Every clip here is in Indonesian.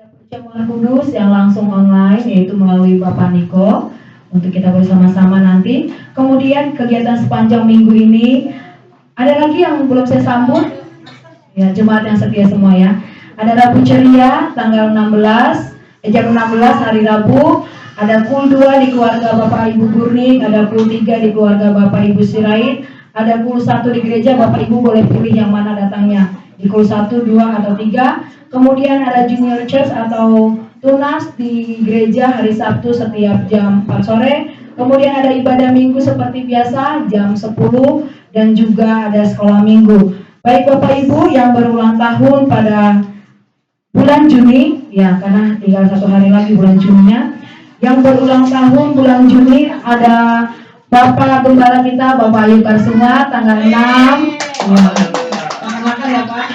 Perjamuan kudus yang langsung online yaitu melalui Bapak Niko untuk kita bersama-sama nanti. Kemudian kegiatan sepanjang minggu ini ada lagi yang belum saya sambut ya, jemaat yang setia semua ya. Ada Rabu Ceria tanggal 16 jam 16 hari Rabu. Ada pool 2 di keluarga Bapak Ibu Gurnik, ada pool 3 di keluarga Bapak Ibu Sirait, ada pool 1 di gereja. Bapak Ibu boleh pilih yang mana datangnya, di pool 1, 2 atau 3. Kemudian ada junior church atau tunas di gereja hari Sabtu setiap jam 4 sore. Kemudian ada ibadah minggu seperti biasa jam 10 dan juga ada sekolah minggu. Baik Bapak Ibu yang berulang tahun pada bulan Juni, ya karena tinggal 1 hari lagi bulan Juninya. Yang berulang tahun bulan Juni ada Bapak Gembala kita, Bapak Ayu Karsuma, tanggal 6. Ya, makan ya Pak.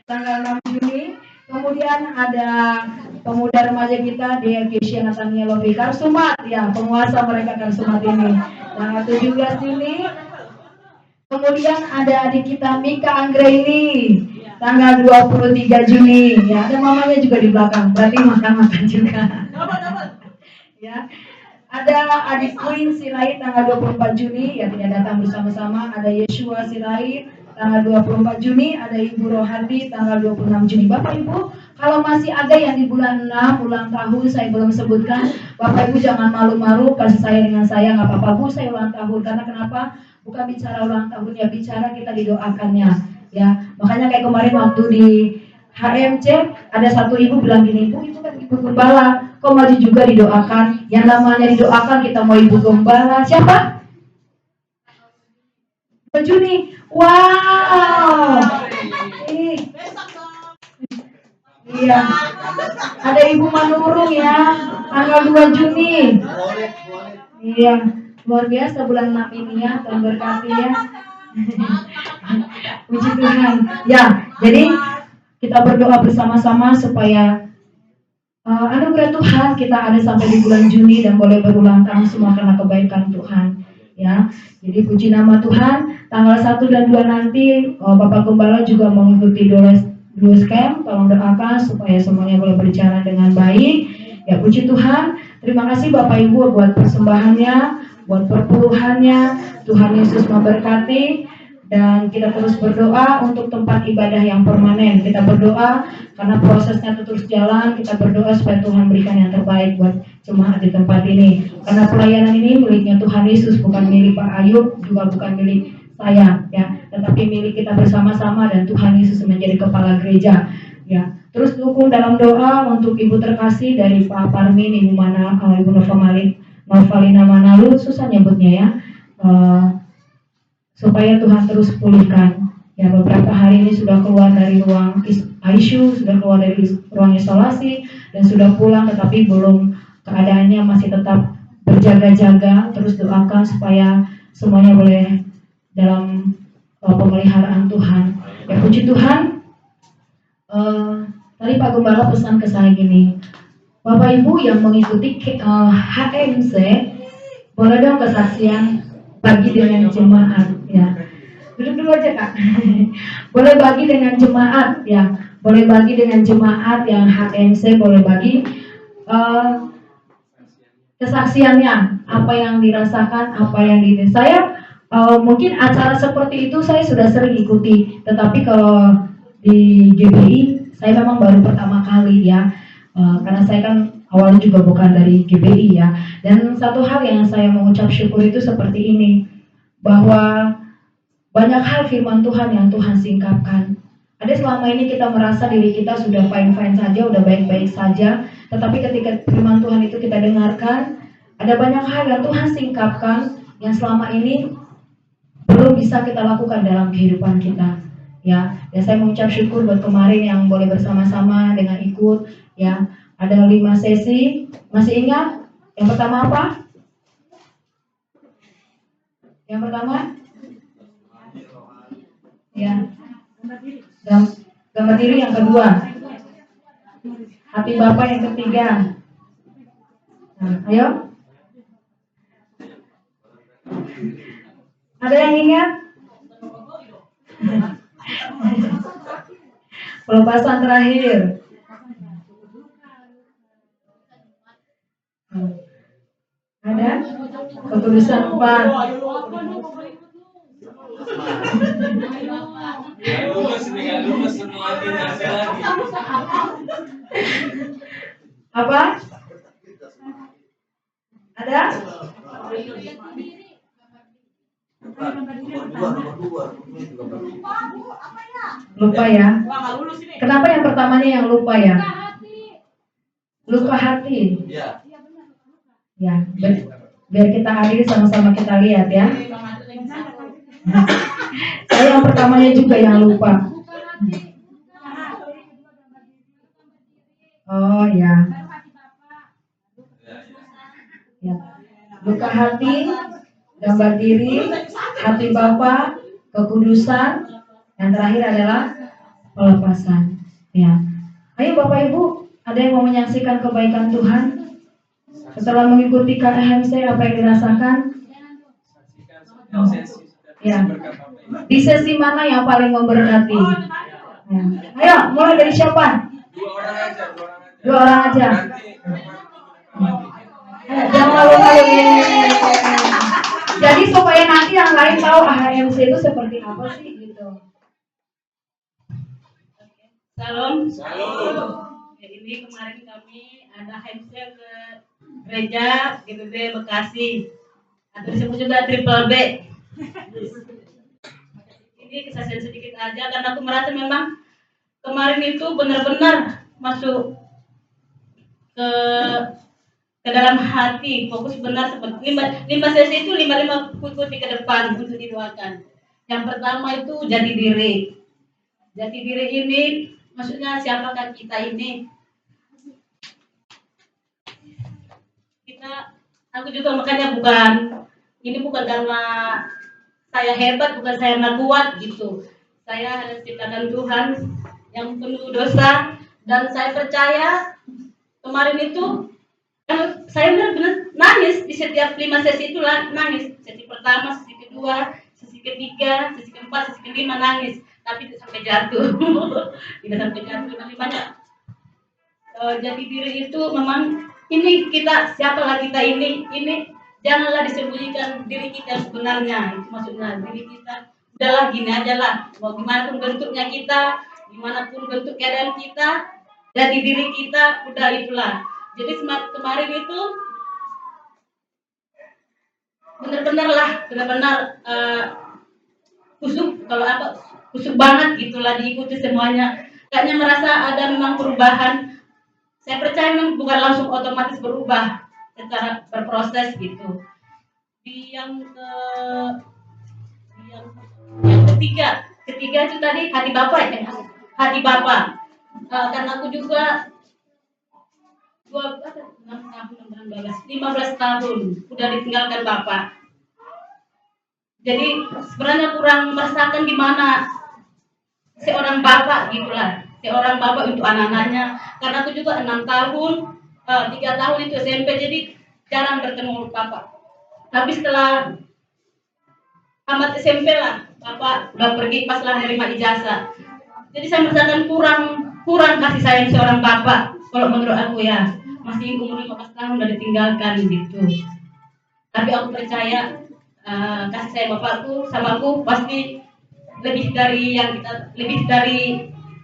Tanggal 6 Juni. Kemudian ada pemuda remaja kita, Kesia Natania Lovi Karsumat, ya penguasa mereka Karsumat ini. Tanggal 17 Juni. Kemudian ada adik kita Mika Anggraini, tanggal 23 Juni. Ya, ada mamanya juga di belakang, berarti makan-makan juga. Ya. Ada adik Queen Sirait tanggal 24 Juni yang tidak datang bersama-sama. Ada Yeshua Sirait tanggal 24 Juni. Ada Ibu Rohati tanggal 26 Juni. Bapak Ibu, kalau masih ada yang di bulan 6 ulang tahun saya belum sebutkan, Bapak Ibu jangan malu-malu, kasih saya dengan saya, nggak apa-apa Bu, saya ulang tahun. Karena kenapa? Bukan bicara ulang tahun ya, bicara kita didoakannya. Ya, makanya kayak kemarin waktu di HMC ada satu ibu bilang gini, Bu itu kan ibu gembala, kok maju juga didoakan? Yang namanya didoakan kita mau ibu gembala siapa? Juni. Wow. Iya. Ada Ibu Manurung ya, tanggal 2 Juni. Iya, luar biasa bulan 6 ini ya, Tuhan berkati ya. Puji Tuhan. Ya, jadi kita berdoa bersama-sama supaya anugerah Tuhan kita ada sampai di bulan Juni dan boleh berulang tahun semua karena kebaikan Tuhan. Ya, jadi puji nama Tuhan. Tanggal 1 dan 2 nanti Bapak Gembala juga mengikuti Dulus Camp. Tolong doakan supaya semuanya boleh berjalan dengan baik. Ya, puji Tuhan. Terima kasih Bapak Ibu buat persembahannya, buat perpuluhannya. Tuhan Yesus memberkati. Dan kita terus berdoa untuk tempat ibadah yang permanen. Kita berdoa karena prosesnya terus jalan. Kita berdoa supaya Tuhan berikan yang terbaik buat jemaat di tempat ini. Karena pelayanan ini miliknya Tuhan Yesus, bukan milik Pak Ayub, juga bukan milik saya, ya. Tetapi milik kita bersama-sama dan Tuhan Yesus menjadi kepala gereja, ya. Terus dukung dalam doa untuk Ibu terkasih dari Pak Parmin, Ibu Ibu Novalina Manalu, susah nyebutnya ya. Supaya Tuhan terus pulihkan. Ya, beberapa hari ini sudah keluar dari ruang ICU, sudah keluar dari ruang isolasi dan sudah pulang, tetapi belum keadaannya masih tetap berjaga-jaga. Terus doakan supaya semuanya boleh dalam pemeliharaan Tuhan. Ya, puji Tuhan. Tadi Pak Gembala pesan ke saya gini, Bapak Ibu yang mengikuti HMC, boleh dong kesaksian bagi dengan jemaat, ya. Duduk dulu aja Kak. Boleh bagi dengan jemaat, ya. Boleh bagi dengan jemaat yang HMC, boleh bagi kesaksiannya, apa yang dirasakan, apa yang saya mungkin acara seperti itu saya sudah sering ikuti, tetapi kalau di GBI saya memang baru pertama kali ya. Karena saya kan awalnya juga bukan dari GBI ya. Dan satu hal yang saya mengucap syukur itu seperti ini, bahwa banyak hal firman Tuhan yang Tuhan singkapkan. Ada selama ini kita merasa diri kita sudah fine-fine saja, udah baik-baik saja, tetapi ketika firman Tuhan itu kita dengarkan, ada banyak hal yang Tuhan singkapkan yang selama ini belum bisa kita lakukan dalam kehidupan kita. Ya, dan saya mengucap syukur buat kemarin yang boleh bersama-sama dengan ikut. Ya, ada 5 sesi. Masih ingat? Yang pertama apa? Yang pertama? Ya. Gambar diri yang kedua. Hati Bapa yang ketiga. Nah, ayo. Ada yang ingat? Pelepasan terakhir. Ada? Kekudusan 4. Apa? Ada? Lupa ya. Kenapa yang pertamanya yang lupa ya? Lupa hati. Ya, biar kita hadiri sama-sama kita lihat ya. Saya yang pertamanya juga yang lupa. Oh ya. Ya. Luka hati, gambar diri, hati Bapa, kekudusan, yang terakhir adalah pelepasan. Ya. Ayo Bapak Ibu, ada yang mau menyaksikan kebaikan Tuhan? Setelah mengikuti KHMC, apa yang dirasakan? Ya. Di sesi mana yang paling memberkati? Ya. Ayo, mulai dari siapa? Dua orang aja. Jangan malu-malu. Jadi supaya nanti yang lain tahu KHMC itu seperti apa sih gitu. Salam. Ini kemarin kami ada HMC ke gereja GBB Bekasi atau disebut juga Triple B. Ini kesaksian sedikit aja karena aku merasa memang kemarin itu benar-benar masuk ke dalam hati, fokus benar seperti lima sesi itu lima ikuti ke depan untuk didoakan. Yang pertama itu jati diri. Jati diri ini maksudnya siapakah kita ini? Aku juga makanya bukan karena saya hebat, bukan saya kuat gitu. Saya hanya ciptakan Tuhan yang penuh dosa dan saya percaya kemarin itu saya benar-benar nangis di setiap 5 sesi itu nangis. Sesi pertama, sesi kedua, sesi ketiga, sesi keempat, sesi kelima nangis, tapi tidak sampai jatuh. Tidak sampai jatuh. Lima-limanya jati diri itu memang ini kita siapalah kita ini janganlah disembunyikan diri kita yang sebenarnya. Itu maksudnya diri kita udahlah gini aja lah, mau gimana pun bentuknya kita, gimana pun bentuk keadaan kita, jati diri kita udah itulah. Jadi kemarin itu benar-benar kusuk banget gitulah, diikuti semuanya. Kayaknya merasa ada memang perubahan. Saya percaya memang bukan langsung otomatis berubah, secara berproses gitu. Yang ketiga itu tadi hati Bapak ya, hati Bapak. Karena aku juga 15 tahun udah ditinggalkan Bapak. Jadi sebenarnya kurang merasakan gimana seorang Bapak gitulah, seorang Bapak untuk anak-anaknya. Karena aku juga 6 tahun, 3 tahun itu SMP, jadi jarang bertemu Bapak. Tapi setelah tamat SMP lah, Bapak udah pergi pas lah nerima ijazah. Jadi saya merasakan kurang kasih sayang seorang Bapak. Kalau menurut aku ya, masih umur 15 tahun udah ditinggalkan gitu. Tapi aku percaya kasih sayang Bapakku sama aku pasti lebih dari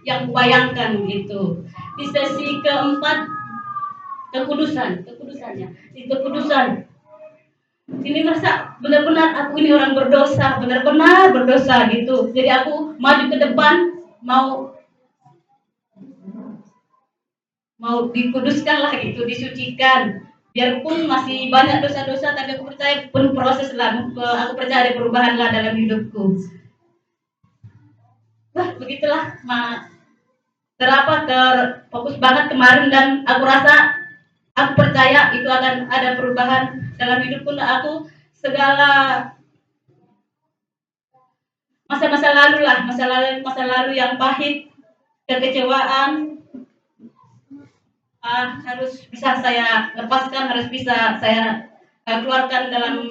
yang kubayangkan gitu. Di sesi keempat kekudusannya. Di kekudusan ini merasa benar-benar aku ini orang berdosa, benar-benar berdosa gitu. Jadi aku maju ke depan, mau dikuduskan lah gitu, disucikan. Biarpun masih banyak dosa-dosa, tapi aku percaya penuh proses lah. Aku percaya ada perubahan lah dalam hidupku. Begitulah, terfokus banget kemarin, dan aku percaya itu akan ada perubahan dalam hidupku. Aku segala masa-masa lalu yang pahit, kekecewaan, harus bisa saya lepaskan, harus bisa saya keluarkan dalam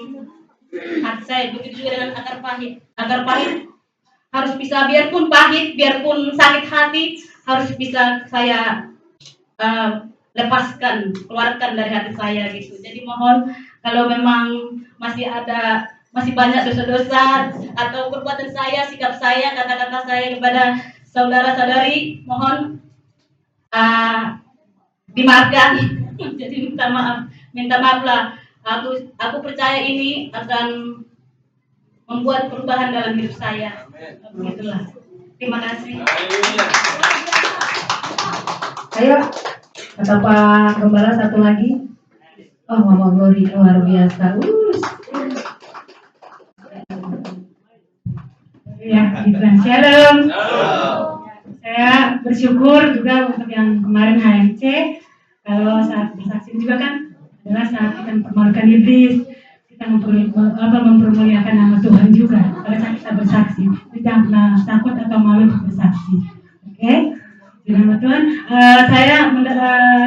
hati saya. Begitu juga dengan akar pahit harus bisa, biarpun pahit, biarpun sakit hati, harus bisa saya lepaskan, keluarkan dari hati saya gitu. Jadi mohon kalau memang masih banyak dosa-dosa atau perbuatan saya, sikap saya, kata-kata saya kepada saudara-saudari, mohon dimaafkan. Jadi minta maaf lah. Aku percaya ini akan membuat perubahan dalam hidup saya. Begitulah. Terima kasih. Ayo, kata Pak Gembala satu lagi. Oh, Mama Glory luar biasa. Ya, Gibran. Shalom. Saya bersyukur juga untuk yang kemarin HMC. Kalau saat bersaksi juga kan adalah saat kita mempermalukan iblis, kita mempermuliakan nama Tuhan juga. Pada saat kita bersaksi, kita jangan pernah takut atau malu untuk bersaksi. Oke? Di nama Tuhan, saya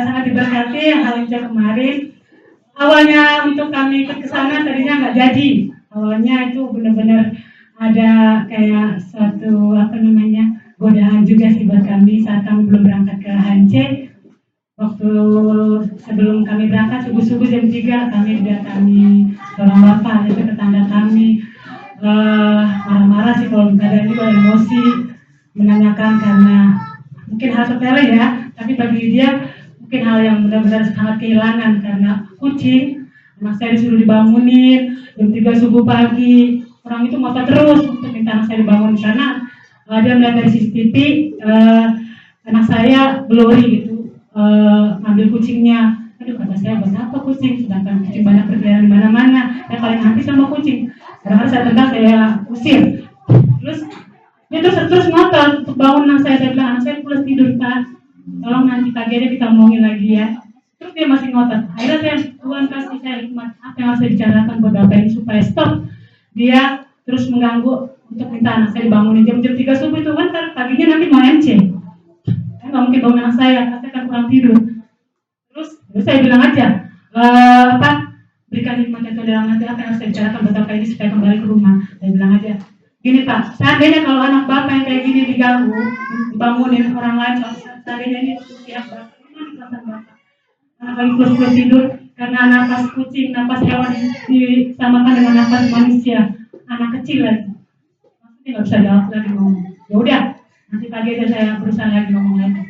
sangat diberkati yang HMC kemarin. Awalnya untuk kami ikut ke sana tadinya nggak jadi. Awalnya itu benar-benar ada kayak suatu godaan juga sih buat kami saat kami belum berangkat ke HMC. Waktu sebelum kami berangkat subuh-subuh jam 3 kami didatangi seorang bapak, itu tetangga kami, marah-marah sih kalau keadaan juga emosi, menanyakan karena mungkin hal sepele ya, tapi bagi dia mungkin hal yang benar-benar sangat kehilangan karena kucing. Anak saya disuruh dibangunin jam 3 subuh pagi, orang itu ngotot terus untuk minta anak saya dibangun karena dia melihat dari CCTV anak saya Glory gitu ngambil kucingnya. Aduh, kata saya buat apa kucing, sedangkan kucing banyak berkeliaran di mana-mana. Saya paling anti sama kucing. Kadang-kadang saya tendang, saya usir. Terus dia terus ngotot untuk bangun anak saya. Saya bilang, anak saya pulas tidur Pak, tolong nanti pagi aja kita omongin lagi ya. Terus dia masih ngotot. Akhirnya saya, Tuhan kasih saya hikmat apa yang harus saya bicarakan buat bapak ini supaya stop dia terus mengganggu untuk minta anak saya dibangunin jam 3 subuh itu kan paginya nanti mau MC. Saya nggak mungkin bangun anak saya kan kurang tidur. Terus saya bilang aja, berikan hikmat itu dalam hati apa yang harus saya bicarakan buat bapak ini supaya kembali ke rumah. Saya bilang aja, gini Pak, seandainya kalau anak bapak yang kayak gini diganggu, dibangunin orang lain, seandainya ini pihak bapak, gimana perasaan bapak? Anak lagi plus tidur karena napas kucing, napas hewan disamakan dengan napas manusia, anak kecil lagi. Maksudnya nggak bisa jawab lagi ngomong. Ya udah, nanti pagi aja saya berusaha lagi ngomong lagi.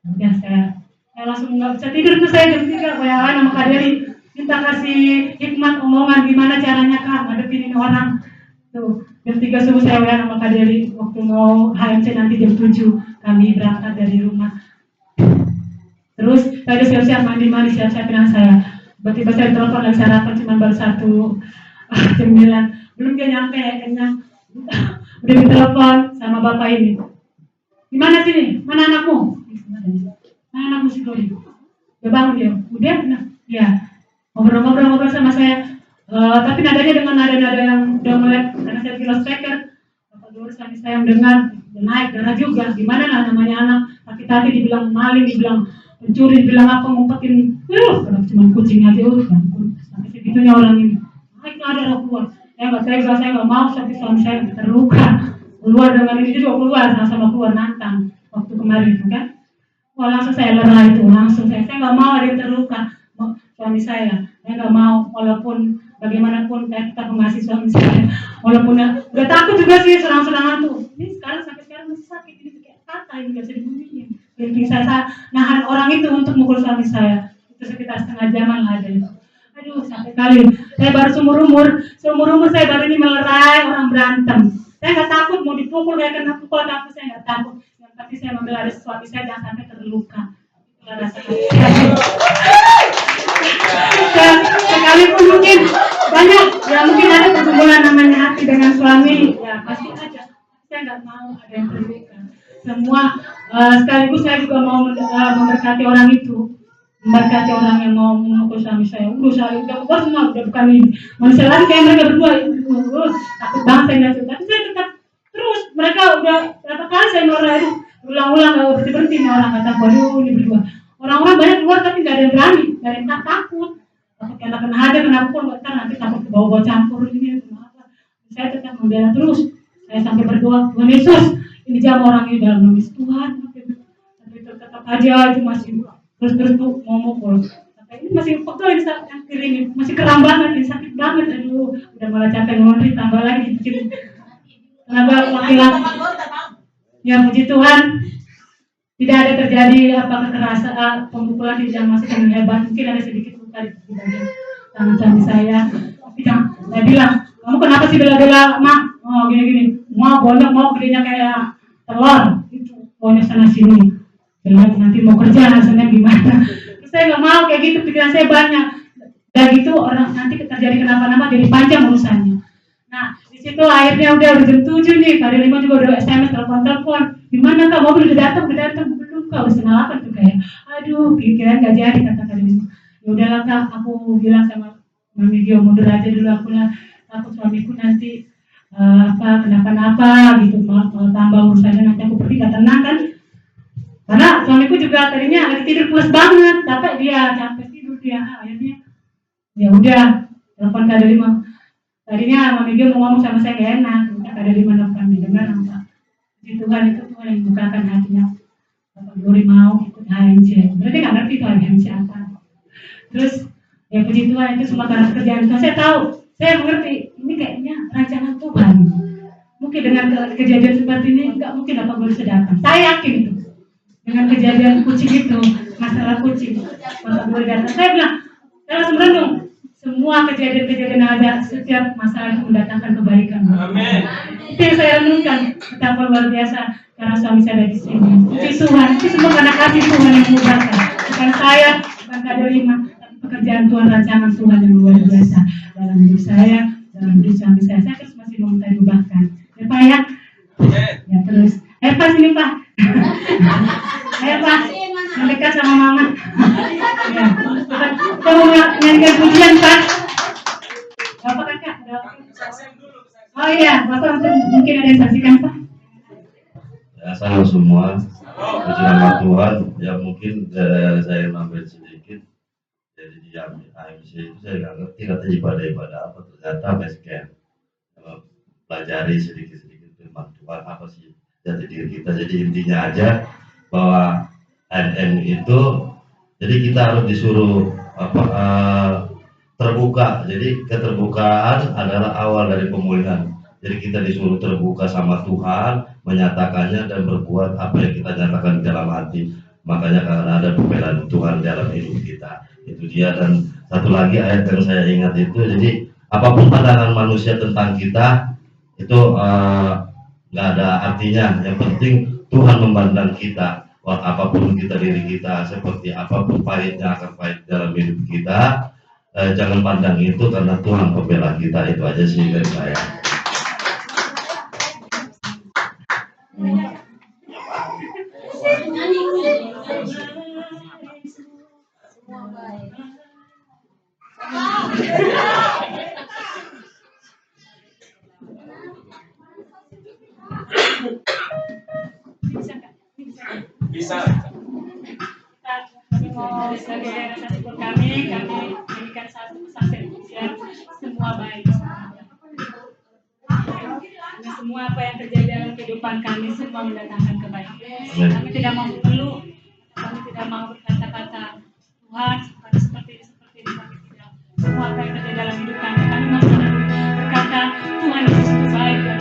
Udah saya langsung nggak bisa tidur tuh saya jam 3 WA sama Kak Deli minta kasih hikmat omongan gimana caranya Kak ngadepin ini orang tuh. Jam 3 subuh saya WA sama Kak Deli waktu mau HMC nanti jam 7 kami berangkat dari rumah. Terus saya udah siap-siap mandi siap-siap dengan saya. Tiba-tiba saya telepon lagi sarapan cuma baru 1 jam 9 belum dia nyampe kenyang. Udah ditelepon sama bapak ini. Gimana sini? Mana anakmu? Mana anakmu si Glory? Udah bangun dia. Udah? Nah, ya. Ngobrol sama saya. Tapi nadanya dengan nada-nada yang udah mulai karena saya kira speaker. Bapak Glory suami saya mendengar naik darah juga. Gimana lah namanya anak sakit-sakit dibilang maling, dibilang pencuri, dibilang apa ngumpetin. Kalau cuma kucing aja sampai segitunya orang ini. Naik darah keluar. Saya nggak mau sampai suami saya terluka. Keluar dengan ini juga keluar sama-sama keluar nantang waktu kemarin itu kan. Wah langsung saya lelah itu langsung saya nggak mau ada yang terluka suami saya nggak mau walaupun bagaimanapun kita pengasih suami saya walaupun udah takut juga sih serang-serangan tuh ini sampai sekarang masih sakit ini kayak kata ini nggak bisa dibunyiin. Jadi saya nahan orang itu untuk mukul suami saya itu sekitar setengah jaman lah ada itu. Aduh sampai kali saya baru seumur umur saya baru ini melerai orang berantem. Saya nggak takut mau dipukul kayak kena pukul atau apa saya nggak takut. Yang pasti saya membela suami saya jangan sampai terluka. Itulah rasanya. Sekalipun mungkin banyak ya mungkin ada pergumulan namanya hati dengan suami ya pasti aja. Saya nggak mau ada yang terluka. Semua sekaligus saya juga mau memberkati orang itu. Memberkati orang yang mau memukul suami saya. Saya udah keluar semua, udah bukan manusia lagi kayak mereka berdua. Takut banget saya nggak. Tapi saya tetap terus. Mereka udah berapa kali saya norak itu ulang-ulang nggak berhenti nih orang kata waduh ini berdua. Orang-orang banyak keluar tapi nggak ada yang berani, nggak ada yang takut. Takut kena hajar, kena pukul, nanti takut bawa campur ini kenapa? Saya tetap membela terus. Saya sampai berdoa Tuhan Yesus ini jamu orang ini dalam nama Tuhan. Tapi tetap aja itu masih terus tuh mau mukul. Sampai ini masih pegel di saat yang kiri ini, masih kram banget, ini sakit banget, aduh, udah malah capek ngelaundry, tambah lagi bikin tenaga laki-laki. Ya puji Tuhan, tidak ada terjadi kekerasan, pemukulan di yang masuk yang hebat, mungkin ada sedikit luka di bagian tangan suami saya. Tapi jangan, saya bilang, kamu kenapa sih bela-bela mak? Oh gini-gini, mau bonyok, mau gedenya kayak telur, itu bonyok sana sini. Bilang nanti mau kerja hasilnya gimana? Terus saya nggak mau kayak gitu, pikiran saya banyak. Dan gitu orang nanti terjadi kenapa-napa jadi panjang urusannya. Nah di situ akhirnya udah jam 7 nih, Kak Delima juga udah SMS telepon. Gimana Kak, mobil udah datang belum Kak, udah setengah 8 tuh kayak. Aduh, pikiran nggak jadi kata Kak Delima. Ya udahlah Kak, aku bilang sama Mami Gio mundur aja dulu, aku lah takut suamiku nanti kenapa-napa gitu, kalau tambah urusannya nanti aku pergi gak tenang kan. Karena suamiku juga tadinya lagi tidur pulas banget, capek dia, capek tidur dia. Akhirnya ya udah telepon Kak Delima. Tadinya Mami Gio mau ngomong sama saya gak enak, Kak Delima nelfon dengar apa. Puji Tuhan, itu Tuhan yang membukakan hatinya. Bapak Glory mau ikut HMC. Berarti nggak ngerti itu HMC apa. Terus ya puji Tuhan, itu semua karena kerjaan Tuhan. Saya tahu, saya mengerti ini kayaknya rancangan Tuhan. Mungkin dengan kejadian seperti ini nggak mungkin Bapak Glory sedangkan. Saya yakin itu. Dengan kejadian kucing itu, masalah kucing, Bapak Glory datang. Saya bilang, saya langsung merenung. Semua kejadian-kejadian yang ada, setiap masalah itu mendatangkan kebaikan. Amin. Itu yang saya renungkan, betapa luar biasa karena suami saya ada di sini. Puji Tuhan, itu semua karena kasih Tuhan yang memudahkan. Bukan saya, bukan Kak Delima, tapi pekerjaan Tuhan, rancangan Tuhan yang luar biasa dalam hidup saya, dalam hidup suami saya. Saya terus masih meminta diubahkan. Ya Pak ya? Ya terus. Pak sini Pak. Pak, mendekat sama Mama. Ya. Kita mau nyanyikan pujian Pak. Bapak Kakak. Oh iya, Bapak mungkin ada yang saksikan Pak. Ya, salam semua. Puji nama Tuhan. Ya mungkin saya nambahin sedikit. Jadi di AMC itu saya nggak ngerti kata ibadah apa. Ternyata basecamp. Pelajari sedikit-sedikit firman Tuhan apa sih jati diri kita. Jadi intinya aja bahwa NM itu, jadi kita harus disuruh terbuka. Jadi keterbukaan adalah awal dari pemulihan. Jadi kita disuruh terbuka sama Tuhan, menyatakannya dan berbuat apa yang kita nyatakan di dalam hati. Makanya karena ada pembelaan Tuhan dalam hidup kita, itu dia. Dan satu lagi ayat yang saya ingat itu, jadi apapun pandangan manusia tentang kita itu nggak ada artinya. Yang penting Tuhan memandang kita, apapun kita diri kita seperti apapun pahitnya akan pahit dalam hidup kita. Jangan pandang itu karena Tuhan pembela kita. Itu aja sih dari saya. Bisa. Kami mau sebagai realisasi kami berikan satu kesaksian pujian, semua baik. Karena semua apa yang terjadi dalam kehidupan kami semua mendatangkan kebaikan. Kami tidak mau mengeluh, kami tidak mau berkata-kata Tuhan seperti ini kami tidak. Semua apa yang terjadi dalam hidup kami masih berkata Tuhan Yesus itu baik dan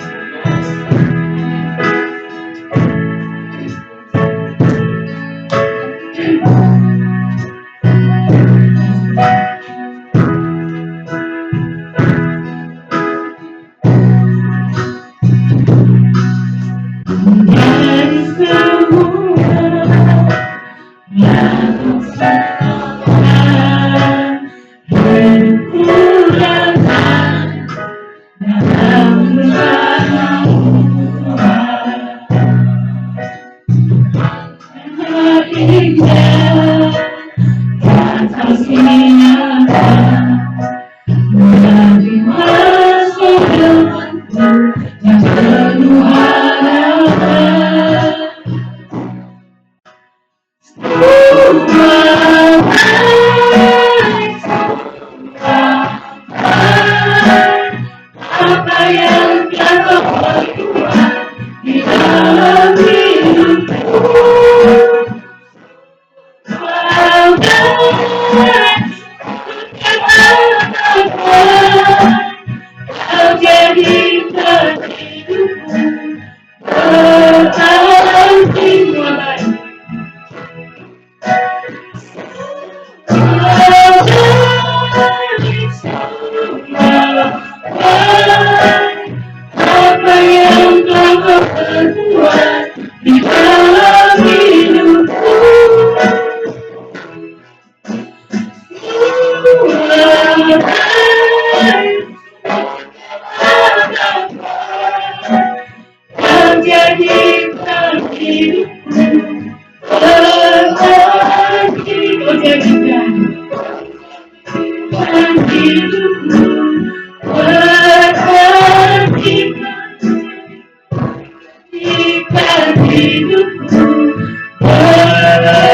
Kau jadikan hidupku berarti mulai. Apa yang kau perbuat di dalam hidupku, kau jadikan hidupku berarti. Kau jadikan hidupku berarti, jadikan hidupku berarti.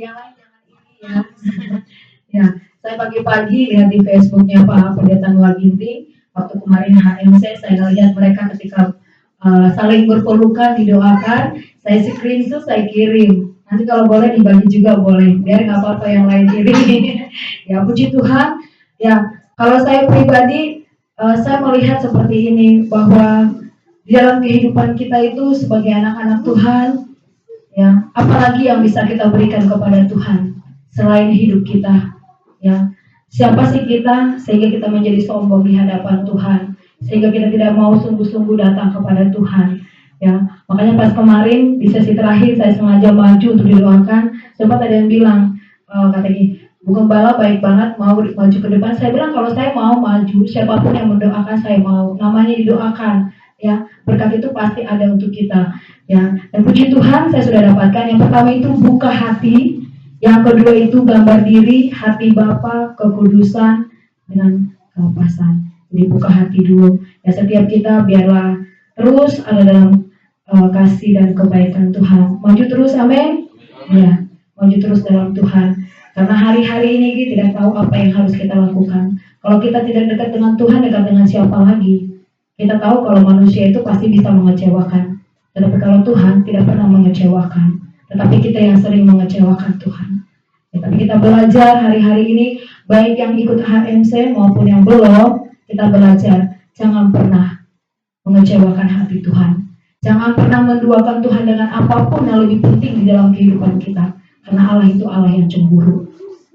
Yang lain jangan ini ya. Ya, saya pagi-pagi lihat di Facebooknya Pak Pendeta Noah Ginting. Waktu kemarin HMC, saya lihat mereka ketika saling berpelukan, didoakan. Saya screenshot, saya kirim. Nanti kalau boleh dibagi juga boleh, biar nggak apa-apa yang lain kirim. Ya, puji Tuhan. Ya, kalau saya pribadi, saya melihat seperti ini, bahwa di dalam kehidupan kita itu sebagai anak-anak Tuhan, ya, apalagi yang bisa kita berikan kepada Tuhan selain hidup kita, ya. Siapa sih kita sehingga kita menjadi sombong di hadapan Tuhan, sehingga kita tidak mau sungguh-sungguh datang kepada Tuhan, ya. Makanya pas kemarin di sesi terakhir saya sengaja maju untuk didoakan. Sempat ada yang bilang, katanya, Bu Gembala baik banget mau maju ke depan. Saya bilang kalau saya mau maju, siapapun yang mendoakan saya mau, namanya didoakan, ya. Berkat itu pasti ada untuk kita, ya. Dan puji Tuhan saya sudah dapatkan. Yang pertama itu buka hati, yang kedua itu gambar diri, hati Bapa, kekudusan dengan kelepasan. Jadi buka hati dulu. Ya, setiap kita biarlah terus ada dalam kasih dan kebaikan Tuhan. Maju terus, amin. Ya, maju terus dalam Tuhan. Karena hari-hari ini kita tidak tahu apa yang harus kita lakukan. Kalau kita tidak dekat dengan Tuhan, dekat dengan siapa lagi? Kita tahu kalau manusia itu pasti bisa mengecewakan. Tetapi kalau Tuhan tidak pernah mengecewakan. Tetapi kita yang sering mengecewakan Tuhan. Ya, tapi kita belajar hari-hari ini, baik yang ikut HMC maupun yang belum, kita belajar jangan pernah mengecewakan hati Tuhan. Jangan pernah menduakan Tuhan dengan apapun yang lebih penting di dalam kehidupan kita. Karena Allah itu Allah yang cemburu.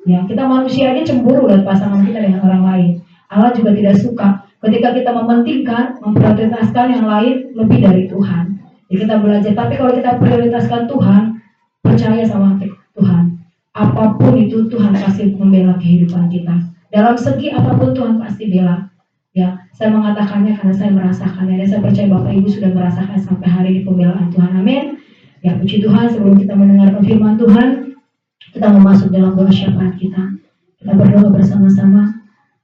Ya, kita manusia aja cemburu lihat pasangan kita dengan orang lain. Allah juga tidak suka ketika kita mementingkan, memprioritaskan yang lain lebih dari Tuhan. Jadi kita belajar, tapi kalau kita prioritaskan Tuhan, percaya sama Tuhan, apapun itu Tuhan pasti membela kehidupan kita. Dalam segi apapun Tuhan pasti bela. Ya, saya mengatakannya karena saya merasakannya, dan saya percaya Bapak Ibu sudah merasakan sampai hari ini pembelaan Tuhan. Amin. Ya, puji Tuhan. Sebelum kita mendengarkan firman Tuhan, kita mau masuk dalam doa syafaat kita. Kita berdoa bersama-sama.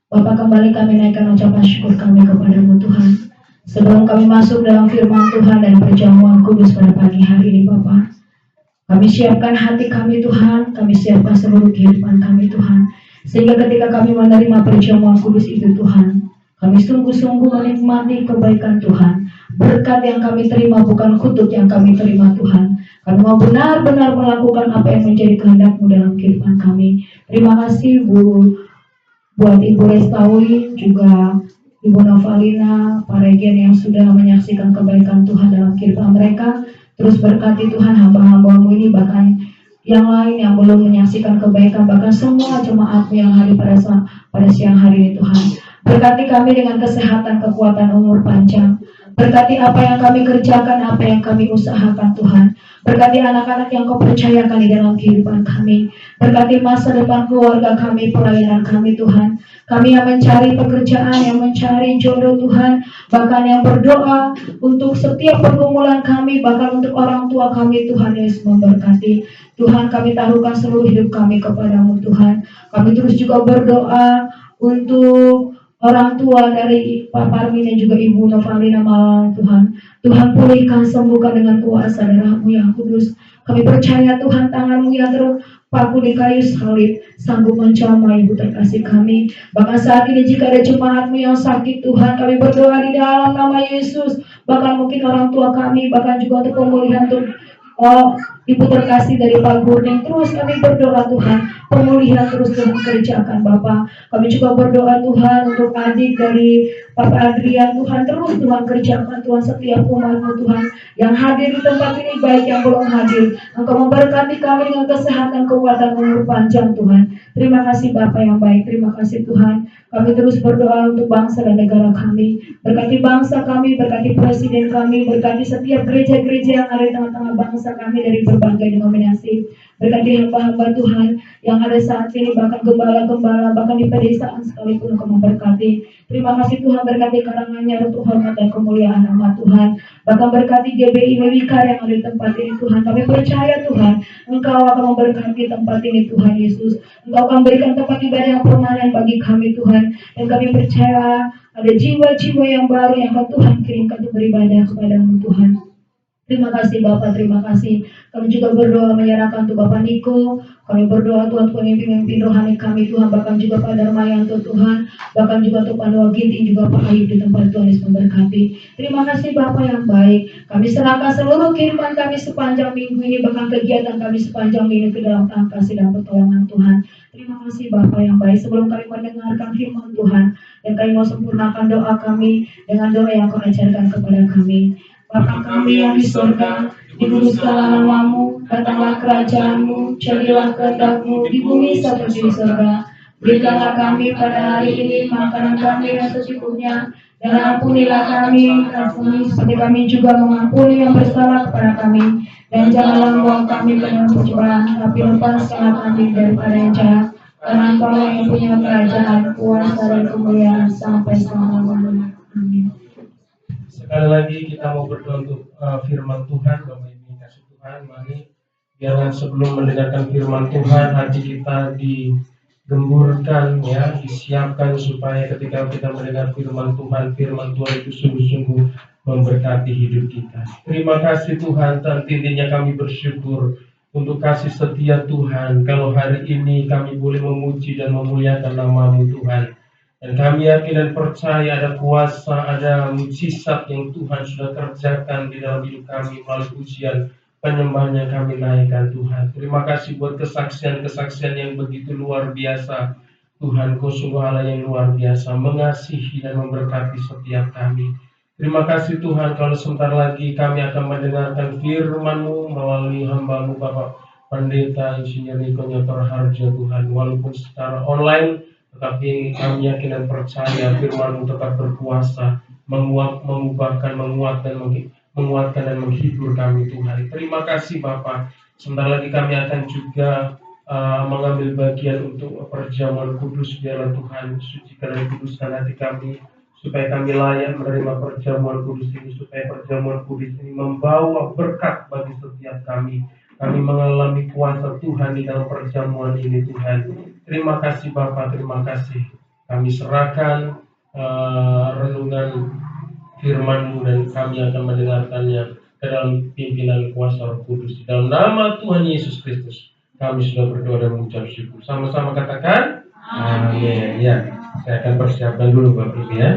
Bapak, kembali kami naikkan ucapan syukur kami kepadamu Tuhan. Sebelum kami masuk dalam firman Tuhan dan perjamuan kudus pada pagi hari ini Bapak, kami siapkan hati kami Tuhan, kami siapkan seluruh kehidupan kami Tuhan, sehingga ketika kami menerima perjamuan kudus itu Tuhan, kami sungguh-sungguh menikmati kebaikan Tuhan. Berkat yang kami terima bukan kutuk yang kami terima Tuhan. Kami mau benar-benar melakukan apa yang menjadi kehendak-Mu dalam kehidupan kami. Terima kasih buat Ibu Restauli, juga Ibu Novalina, Pak Regen yang sudah menyaksikan kebaikan Tuhan dalam kehidupan mereka. Terus berkati Tuhan hamba-hamba-Mu ini, bahkan yang lain yang belum menyaksikan kebaikan, bahkan semua jemaat-Mu yang hadir pada siang hari ini Tuhan. Berkati kami dengan kesehatan, kekuatan, umur panjang. Berkati apa yang kami kerjakan, apa yang kami usahakan Tuhan. Berkati anak-anak yang Kau percayakan di dalam kehidupan kami. Berkati masa depan keluarga kami, pelayanan kami Tuhan. Kami yang mencari pekerjaan, yang mencari jodoh Tuhan. Bahkan yang berdoa untuk setiap pergumulan kami, bahkan untuk orang tua kami Tuhan Yesus memberkati. Tuhan, kami taruhkan seluruh hidup kami kepadamu Tuhan. Kami terus juga berdoa untuk orang tua dari Pak Parmin dan juga Ibu Novalina Malang Tuhan. Tuhan, pulihkan, sembuhkan dengan kuasa darah-Mu yang kudus. Kami percaya Tuhan, tangan-Mu yang paku di kayu salib, sanggup menjamah Ibu terkasih kami. Bahkan saat ini jika ada jemaatmu yang sakit Tuhan, kami berdoa di dalam nama Yesus. Bahkan mungkin orang tua kami, bahkan juga untuk pemulihan untuk Ibu terkasih dari Pak Gurning, terus kami berdoa Tuhan, pemulihan terus Tuhan kerjakan Bapak. Kami juga berdoa Tuhan untuk adik dari Bapak Adrian, Tuhan terus Tuhan kerjakan Tuhan setiap umat-Mu Tuhan yang hadir di tempat ini, baik yang belum hadir. Engkau memberkati kami dengan kesehatan, kekuatan, umur panjang Tuhan. Terima kasih Bapak yang baik, terima kasih Tuhan. Kami terus berdoa untuk bangsa dan negara kami. Berkati bangsa kami, berkati presiden kami, berkati setiap gereja-gereja yang ada di tengah-tengah bangsa kami dari berbagai denominasi. Berkati hamba-hamba Tuhan yang ada saat ini, bahkan gembala-gembala, bahkan di pedesaan sekalipun Engkau memberkati. Terima kasih Tuhan, berkati karangannya untuk hormat dan kemuliaan nama Tuhan. Bahkan berkati GBI Mewika yang ada di tempat ini Tuhan. Kami percaya Tuhan, Engkau akan memberkati tempat ini Tuhan Yesus. Engkau akan berikan tempat ibadah yang permanen bagi kami Tuhan. Dan kami percaya ada jiwa-jiwa yang baru yang akan Tuhan kirimkan untuk beribadah kepada-Mu Tuhan. Terima kasih Bapak, terima kasih. Kami juga berdoa menyerahkan untuk Bapak Niko. Kami berdoa Tuhan pemimpin-pemimpin rohani kami Tuhan, bahkan juga Pak Darmayanto Tuhan, bahkan juga untuk Pak Noah Ginting, juga Pak Ayub di tempat Tuhan Yesus memberkati. Terima kasih Bapak yang baik. Kami serahkan seluruh kehidupan kami sepanjang minggu ini, bahkan kegiatan kami sepanjang minggu ke dalam tangan kasih dan pertolongan Tuhan. Terima kasih Bapak yang baik. Sebelum kami mendengarkan firman Tuhan, dan kami mau sempurnakan doa kami dengan doa yang Kau ajarkan kepada kami. Bapa kami yang di surga, dikuduskanlah nama-Mu, datanglah kerajaan-Mu, jadilah kehendak-Mu di bumi seperti di surga. Berikanlah kami pada hari ini makanan kami yang secukupnya, dan ampunilah kami seperti kami juga mengampuni yang bersalah kepada kami. Dan janganlah membawa kami ke dalam pencobaan, tapi lepaskanlah kami daripada yang jahat. Karena Engkau yang punya kerajaan, kuasa dan kemuliaan sampai selama-lamanya. Amin. Sekali lagi kita mau berdoa untuk firman Tuhan. Bapak Ibu kasih Tuhan, mari biarlah sebelum mendengarkan firman Tuhan, hati kita digemburkan, ya, disiapkan supaya ketika kita mendengar firman Tuhan itu sungguh-sungguh memberkati hidup kita. Terima kasih Tuhan, dan intinya kami bersyukur untuk kasih setia Tuhan. Kalau hari ini kami boleh memuji dan memuliakan nama-Mu Tuhan. Dan kami yakin dan percaya ada kuasa, ada mujizat yang Tuhan sudah kerjakan di dalam hidup kami melalui pujian penyembahan yang kami naikkan Tuhan. Terima kasih buat kesaksian-kesaksian yang begitu luar biasa. Tuhan, Kau sungguh Allah yang luar biasa, mengasihi dan memberkati setiap kami. Terima kasih Tuhan, kalau sebentar lagi kami akan mendengarkan firman-Mu melalui hamba-Mu Bapak Pendeta Insinyur Niko Nyotor Harjo Tuhan, walaupun secara online, tetapi kami yakin dan percaya firman-Mu tetap berkuasa, mengubahkan, menguatkan dan menghibur kami Tuhan. Terima kasih Bapa. Sebentar lagi kami akan juga mengambil bagian untuk perjamuan kudus. Biarlah Tuhan sucikan dan kuduskan hati kami, supaya kami layak menerima perjamuan kudus ini, supaya perjamuan kudus ini membawa berkat bagi setiap kami. Kami mengalami kuasa Tuhan di dalam perjamuan ini Tuhan. Terima kasih Bapa, terima kasih. Kami serahkan renungan firman-Mu dan kami akan mendengarkannya ke dalam pimpinan kuasa Roh Kudus. Di dalam nama Tuhan Yesus Kristus kami sudah berdoa dan mengucap syukur. Sama-sama katakan amin. Ya, saya akan persiapkan dulu Bapak Ibu ya.